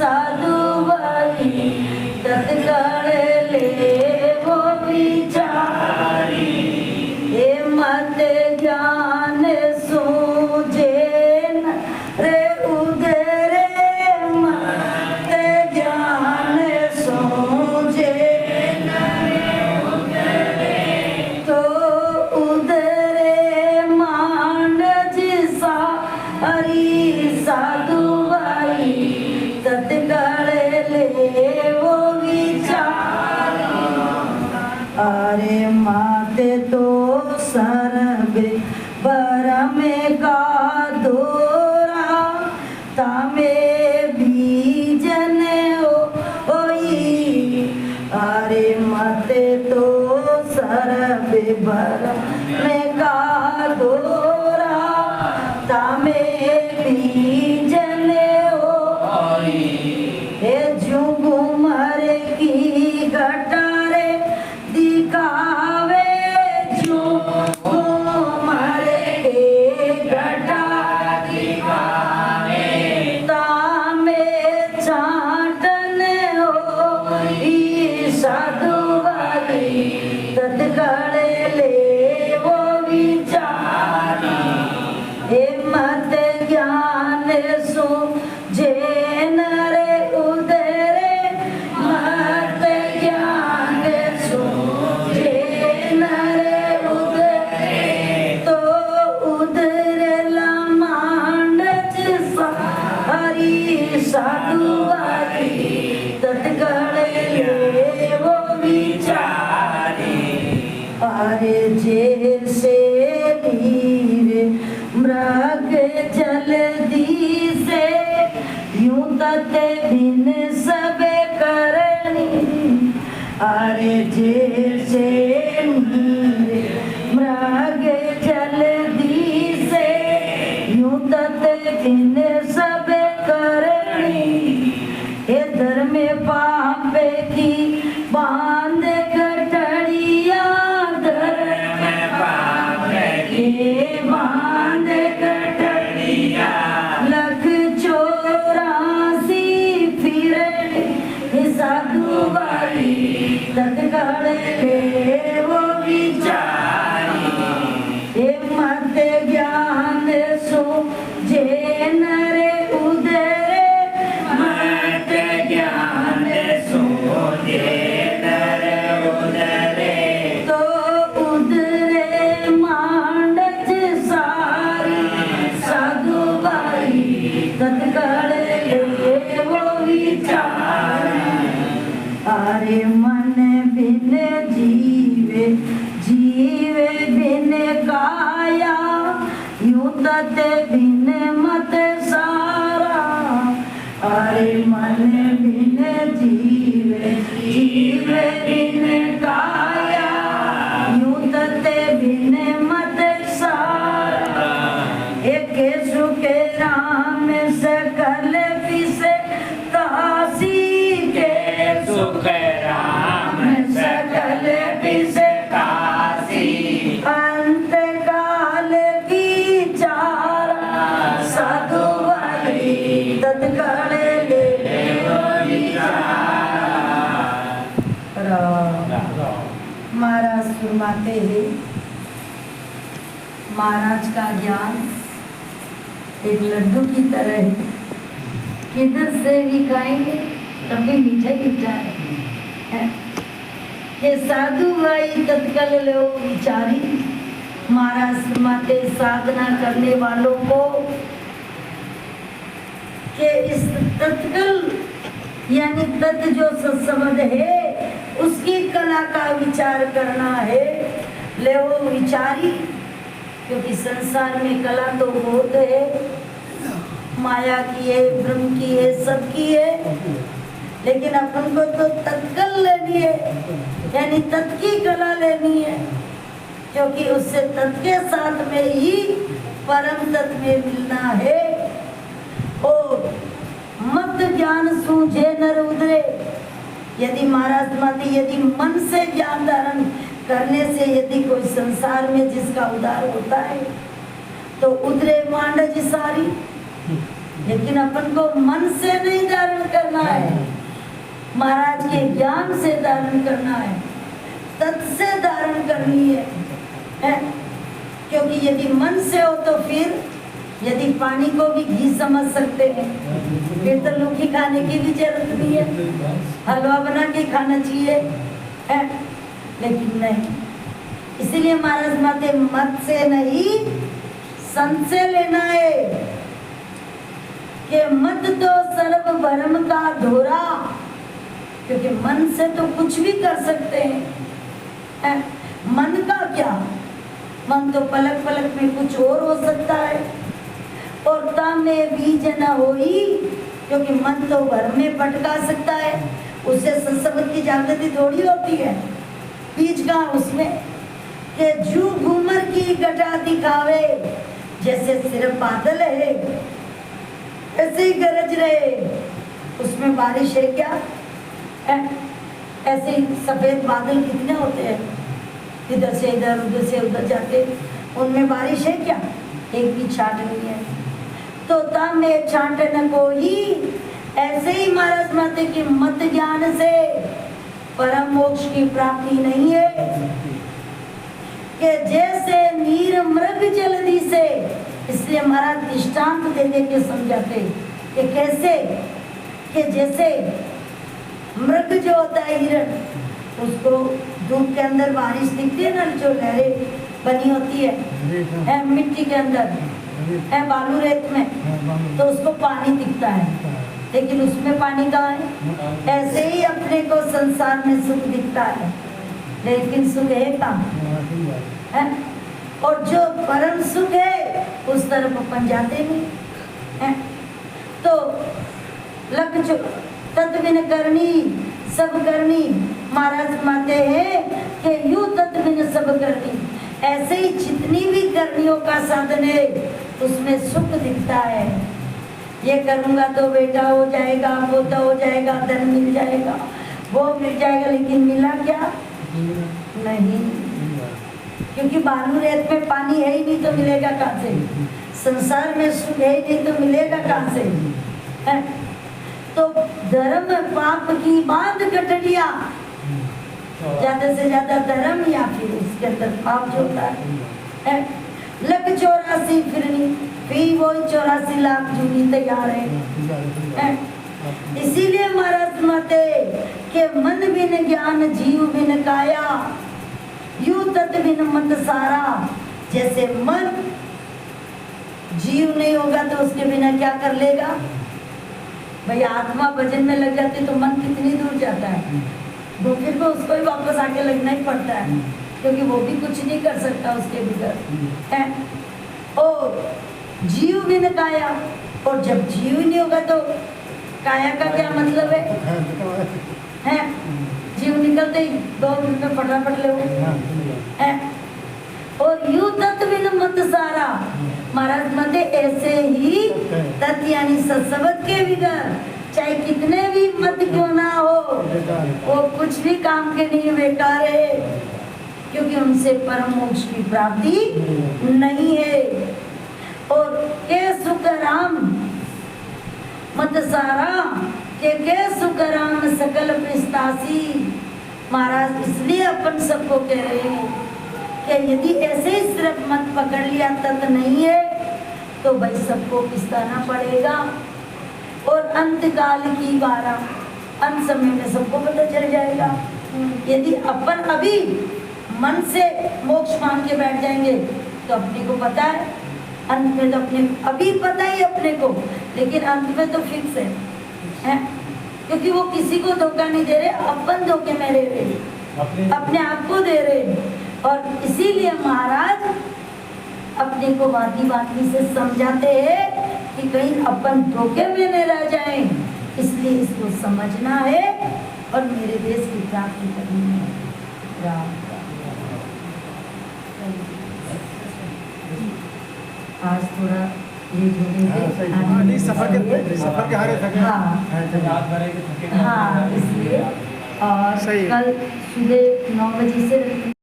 साधु भाई तत्काल ले वो विचारी हे मत ज्ञान सूझे न रे उदरे मत ज्ञान सूझे न रे उदरे तो उदरे मांड जिसा हरि साधु भाई तत्काल ले वो विचार अरे माते तो सरबे बरमे का दोरा तामे बीजन होई अरे माते तो सरबे बरमे का दोरा तामे बीजन होई हे जुगु मरे की गटारे दिखावे जुगु मरे के गटा दिखावे तामे चाटन होई साधु भाई तत्काल ले वो विचारी हे मत ज्ञान सूझे न रे उदरे मत ज्ञान सूझे न रे उदरे तो उदरे लमांड जिसा हरि साधु भाई तत्काल ले वो विचारी अरे जैसे नीर मृग जल्दी से यूं तते बिन सबे करनी अरे जैसे नीर मृग जल्दी से यूं तते बिन सबे करनी इधर में पापे की बांध कटड़िया धर में पापे की बांध कटड़िया लख 84 फिरे साधु भाई तत्काल ले वो विचारी हे मत ज्ञान सूझे न रे उदरे मत ज्ञान सूझे न रे उदरे तो उदरे मांडच सारी साधु भाई तत्काल ले वो विचारी अरे मन बिन जीवे जीवे बिन काया यूं तते बिन मत सारा अरे मन बिन जीवे जीवे बिन काया यूं तते बिन मत सारा एक सुखे राम सकल विसे तासी के सुख राम सकल विसे तासी अंत काल की चारा साधु भाई तत्काल ले महाराज फरमाते हैं महाराज का ज्ञान एक लड्डू की तरह है किधर से भी खाएंगे तब भी मीठा मीठा है ये साधु भाई तत्काल लो विचारी महाराज फरमाते साधना करने वालों को के इस तत्काल यानी तत् जो सत्समझ है उसकी कला का विचार करना है ले वो विचारी क्योंकि संसार में कला तो बहुत है माया की है ब्रह्म की है सबकी है लेकिन अपन को तो तत्काल लेनी है यानी तत् की कला लेनी है क्योंकि उससे तत् के साथ में ही परम तत्व में मिलना है और मत ज्ञान सूझे नर उदरे यदि महाराज माती यदि मन से ज्ञान धारण करने से यदि कोई संसार में जिसका उद्धार होता है तो उदरे मांड जी सारी लेकिन अपन को मन से नहीं धारण करना महाराज के ज्ञान से धारण करना है, तत् से धारण करनी है? क्योंकि यदि मन से हो तो फिर यदि पानी को भी घी समझ सकते हैं, फिर तो लौकी खाने की भी जरूरत नहीं है, हलवा बना के खाना चाहिए है? लेकिन नहीं, इसीलिए महाराज माते मत से नहीं संत से लेना है कि मत तो सर्व भरम का धोरा, क्योंकि मन से तो कुछ भी कर सकते हैं। मन का क्या, मन तो पलक पलक में कुछ और हो सकता है। और तामे बीज न होई, क्योंकि मन तो भर में भटका सकता है, उससे संस्कृत की जागृति थोड़ी होती है। बीज का उसमें कि जू घूमर की घटा दिखावे, जैसे सिर्फ बादल है ऐसे ही गरज रहे, उसमें बारिश है क्या? ऐसे ही सफेद बादल कितने होते हैं, इधर से इधर उधर से उधर जाते, उनमें बारिश है क्या? एक भी छाट नहीं है। तो तामे छाट न कोई, ऐसे ही महाराज माते की मत ज्ञान से परम मोक्ष की प्राप्ति नहीं है। कि जैसे नीर मृग जल्दी से, इसलिए महाराज दृष्टांत दे दे के समझाते कि कैसे, कि जैसे मृग जो होता है हिरण, उसको धूप के अंदर बारिश दिखती है ना, जो लहरें बनी होती है मिट्टी के अंदर है, बालू रेत में, तो उसको पानी दिखता है, लेकिन उसमें पानी कहाँ है? ऐसे ही अपने को संसार में सुख दिखता है, लेकिन सुख है कहाँ है? और जो परम सुख है उस तरफ अपन जाते नहीं है। तो लग जो तत्विन करनी सब करनी, महाराज माते हैं कि यू तत्विन सब करनी, ऐसे ही जितनी भी करनियों का साधन है उसमें सुख दिखता है। ये करूँगा तो बेटा हो जाएगा, पोता हो जाएगा, धन मिल जाएगा, वो मिल जाएगा, लेकिन मिला क्या? नहीं, क्योंकि बालू रेत में पानी है ही नहीं तो मिलेगा कहाँ से? संसार में सुख है ही नहीं तो मिलेगा कहाँ से? है? तो धर्म पाप की बात कटड़िया, ज्यादा से ज्यादा धर्म या फिर उसके अंदर पाप जो होता है। लग 84 फिरनी, फिर वो 84 लाख जूनी तैयार है। इसीलिए महाराज माते के मन बिन ज्ञान जीव बिन काया, यू तत् बिन मत सारा। जैसे मन जीव नहीं होगा तो उसके बिना क्या कर लेगा भाई? आत्मा भजन में लग जाती तो मन कितनी दूर जाता है, वो फिर को उसको ही वापस आके लगना ही पड़ता है, क्योंकि वो भी कुछ नहीं कर सकता उसके बिगड़ है। और जीव बिन काया, और जब जीव ही नहीं होगा तो काया का क्या मतलब है? जीव निकलते ही 2 मिनट में फटाफट ले है। और यू तत्व बिन मत सारा, महाराज मते ऐसे ही तत् यानी सत्सबद के बिगड़, चाहे कितने भी मत क्यों ना हो, वो कुछ भी काम के नहीं, बेकार है, क्योंकि उनसे परम मोक्ष की प्राप्ति नहीं है। और के सुख राम मत सारा, के सुख राम सकल पिस्तासी। महाराज इसलिए अपन सबको कह रहे हैं कि यदि ऐसे ही सिर्फ मत पकड़ लिया तत् नहीं है तो भाई सबको पिस्ताना पड़ेगा। और अंत काल की वारा, अंत समय में सबको पता चल जाएगा। यदि अपन अभी मन से मोक्ष मांग के बैठ जाएंगे तो अपने को पता है, अंत में तो अपने अभी पता ही अपने को, लेकिन अंत में तो फिक्स है? क्योंकि वो किसी को धोखा नहीं दे रहे, अपन धोखे में रह रहे, अपने आप को दे रहे। और इसीलिए महाराज अपने को वादी वादी से समझाते हैं कि कहीं अपन धोखे में न रह जाएं, इसलिए इसको समझना है और मेरे देश की प्राप्ति करनी है। राम आज थोड़ा ये सफर के हारे थके। हाँ, इसलिए और कल सुबह 9 बजे से